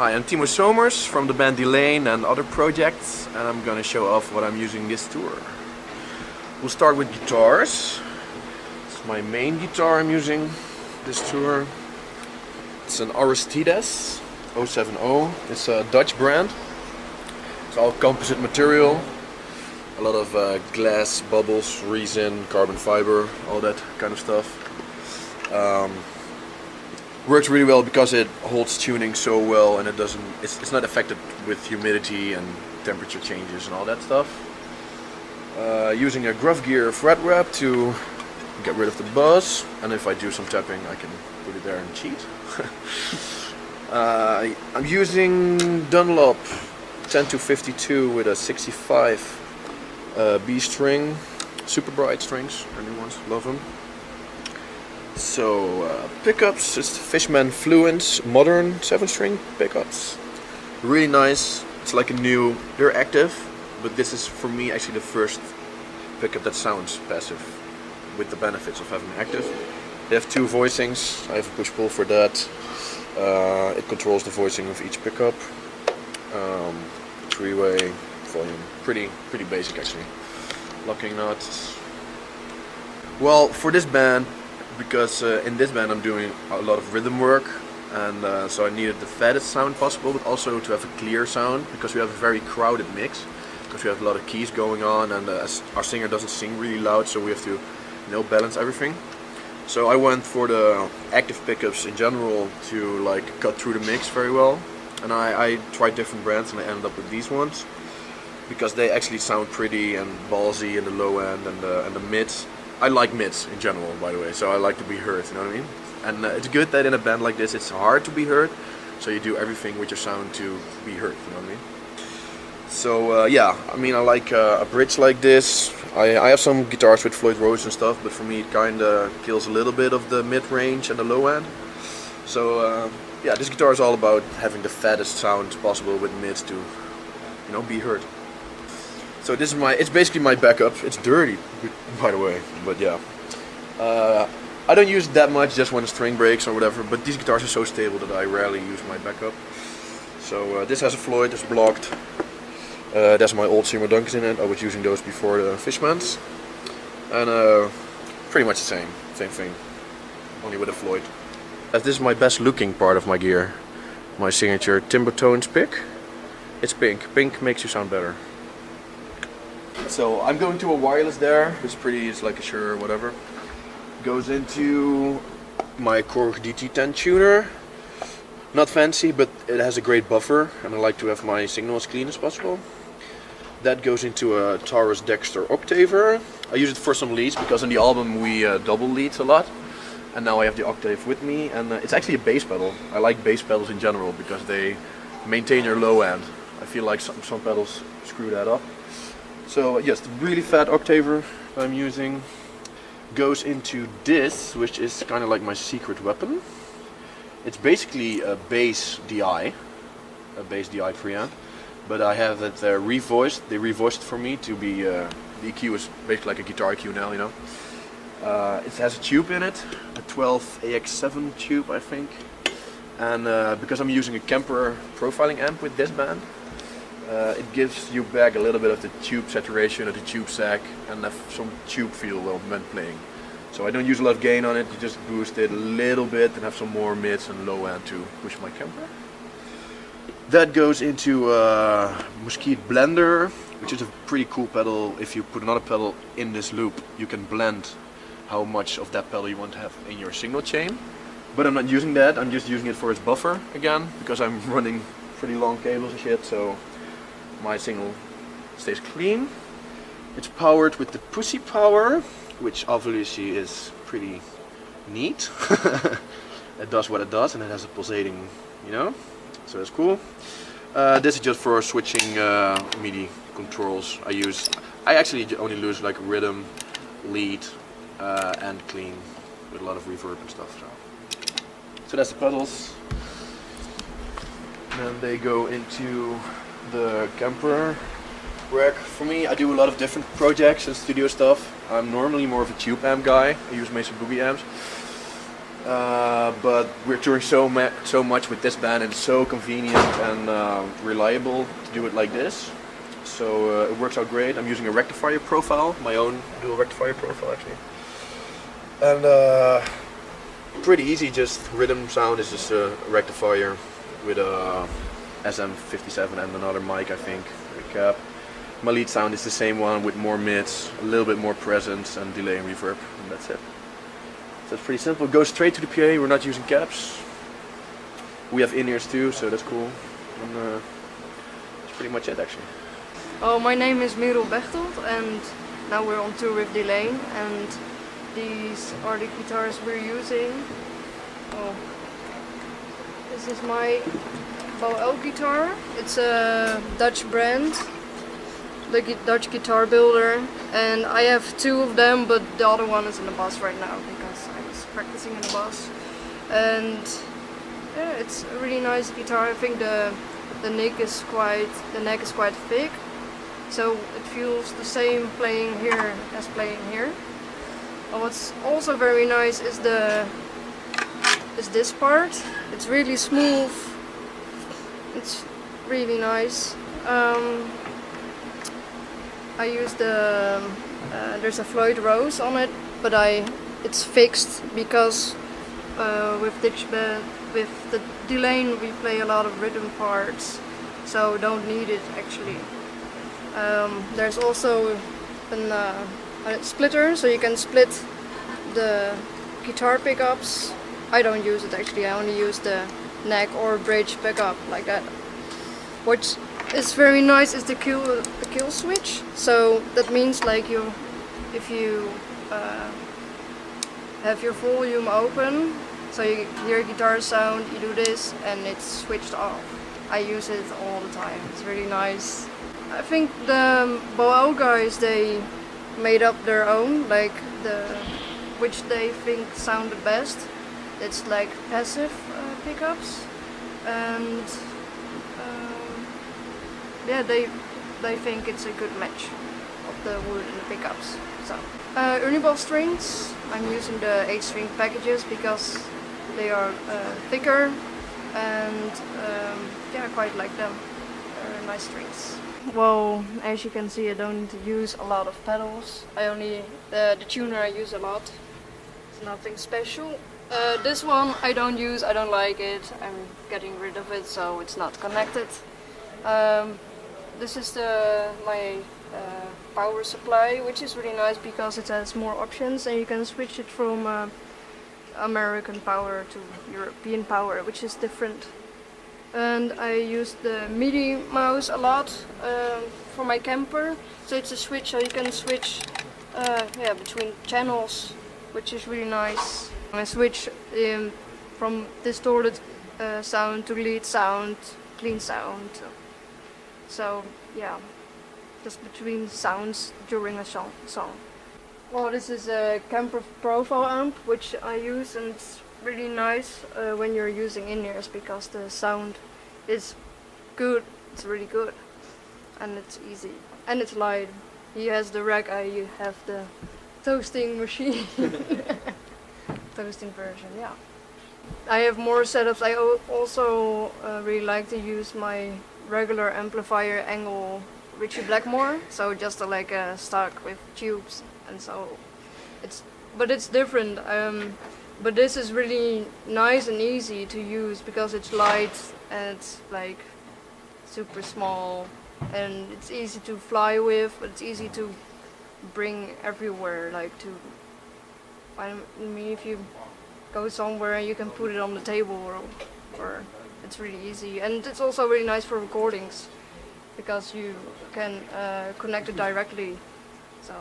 Hi, I'm Timo Somers from the band Delain and other projects, and I'm gonna show off what I'm using this tour. We'll start with guitars. It's my main guitar I'm using this tour. It's an Aristides 070. It's a Dutch brand. It's all composite material. A lot of glass, bubbles, resin, carbon fiber, all that kind of stuff. Works really well because it holds tuning so well, and it's not affected with humidity and temperature changes and all that stuff. Using a Gruff Gear fret wrap to get rid of the buzz, and if I do some tapping I can put it there and cheat. I'm using Dunlop 10-52 with a 65 B string, super bright strings, new ones, love them. So pickups, it's Fishman Fluence modern 7-string pickups, really nice. It's like a new, they're active, but this is for me actually the first pickup that sounds passive with the benefits of having active. They have 2 voicings, I have a push-pull for that. It controls the voicing of each pickup. 3-way volume, pretty basic actually. Locking nuts. Well, for this band, because in this band I'm doing a lot of rhythm work, and so I needed the fattest sound possible, but also to have a clear sound, because we have a very crowded mix, because we have a lot of keys going on, and our singer doesn't sing really loud, so we have to balance everything. So I went for the active pickups in general to like cut through the mix very well, and I tried different brands and I ended up with these ones because they actually sound pretty and ballsy in the low end and the mids. I like mids in general, by the way, so I like to be heard, you know what I mean? And it's good that in a band like this it's hard to be heard, so you do everything with your sound to be heard, you know what I mean? So yeah, I mean, I like a bridge like this. I have some guitars with Floyd Rose and stuff, but for me it kinda kills a little bit of the mid-range and the low end. So yeah, this guitar is all about having the fattest sound possible with mids to, you know, be heard. So this is it's basically my backup. It's dirty, by the way, but yeah. I don't use it that much, just when the string breaks or whatever, but these guitars are so stable that I rarely use my backup. So this has a Floyd, it's blocked. That's my old Seymour Duncans in it. I was using those before the Fishmans. And pretty much the same thing, only with a Floyd. This is my best looking part of my gear. My signature Timber Tones pick. It's pink. Pink makes you sound better. So I'm going to a wireless there. It's pretty, it's like a Shure or whatever. Goes into my Korg DT10 tuner. Not fancy, but it has a great buffer, and I like to have my signal as clean as possible. That goes into a Taurus Dexter Octaver. I use it for some leads because on the album we double leads a lot, and now I have the octave with me, and it's actually a bass pedal. I like bass pedals in general because they maintain your low end. I feel like some pedals screw that up. So yes, the really fat Octaver I'm using goes into this, which is kind of like my secret weapon. It's basically a bass DI preamp, but I have it revoiced. They revoiced it for me to be the EQ is basically like a guitar EQ now, you know. It has a tube in it, a 12 AX7 tube, I think. And because I'm using a Kemper profiling amp with this band, it gives you back a little bit of the tube saturation or the tube sack, and have some tube feel when playing. So I don't use a lot of gain on it, you just boost it a little bit and have some more mids and low end to push my Kemper. That goes into a Mesquite Blender, which is a pretty cool pedal. If you put another pedal in this loop, you can blend how much of that pedal you want to have in your signal chain. But I'm not using that, I'm just using it for its buffer again, because I'm running pretty long cables and shit, so my signal stays clean. It's powered with the Pussy Power, which obviously is pretty neat. It does what it does, and it has a pulsating, you know, so that's cool. This is just for switching MIDI controls. I actually only use like rhythm, lead, and clean with a lot of reverb and stuff. So that's the pedals. And then they go into the Kemper rack. For me, I do a lot of different projects and studio stuff. I'm normally more of a tube amp guy. I use Mesa Boogie amps. but we're touring so much with this band, and it's so convenient and reliable to do it like this. So it works out great. I'm using a rectifier profile, my own dual rectifier profile actually. And pretty easy, just rhythm sound is just a rectifier with a SM57 and another mic, I think, with a cap. My lead sound is the same one with more mids, a little bit more presence and delay and reverb, and that's it. So it's pretty simple. It goes straight to the PA, we're not using caps. We have in-ears too, so that's cool. And that's pretty much it actually. Oh, my name is Merel Bechtold and now we're on tour with Delain, and these are the guitars we're using. Oh, this is my Bow guitar. It's a Dutch brand, the Dutch guitar builder, and I have two of them, but the other one is in the bus right now because I was practicing in the bus. And yeah, it's a really nice guitar. I think the neck is quite thick, so it feels the same playing here as playing here. And what's also very nice is this part. It's really smooth. It's really nice. I use there's a Floyd Rose on it, but it's fixed because with the Delain we play a lot of rhythm parts, so don't need it actually. There's also a splitter, so you can split the guitar pickups. I don't use it actually, I only use the neck or bridge pickup like that. What is very nice is the kill switch. So that means like if you have your volume open, so you hear guitar sound, you do this and it's switched off. I use it all the time. It's really nice. I think the Bow guys, they made up their own, like which they think sound the best. It's like passive pickups, and yeah, they think it's a good match of the wood and the pickups. So Uniball strings, I'm using the 8-string packages because they are thicker, and yeah, I quite like them. They're nice strings. Well, as you can see, I don't use a lot of pedals. The tuner I use a lot. It's nothing special. This one I don't use, I don't like it. I'm getting rid of it, so it's not connected. This is my power supply, which is really nice because it has more options and you can switch it from American power to European power, which is different. And I use the MIDI mouse a lot for my camper. So it's a switch, so you can switch between channels, which is really nice. I switch from distorted sound to lead sound, clean sound. So yeah, just between sounds during a song. Well, this is a camper profile amp, which I use, and it's really nice when you're using in-ears because the sound is good. It's really good, and it's easy, and it's light. He has the rack, I have the toasting machine. Toasting version, yeah. I have more setups. I also really like to use my regular amplifier Angle Ritchie Blackmore, so just like a stock with tubes, and so it's different. But this is really nice and easy to use because it's light and it's like super small, and it's easy to fly with, but it's easy to bring everywhere. I mean, if you go somewhere, you can put it on the table, or it's really easy. And it's also really nice for recordings because you can connect it directly. So.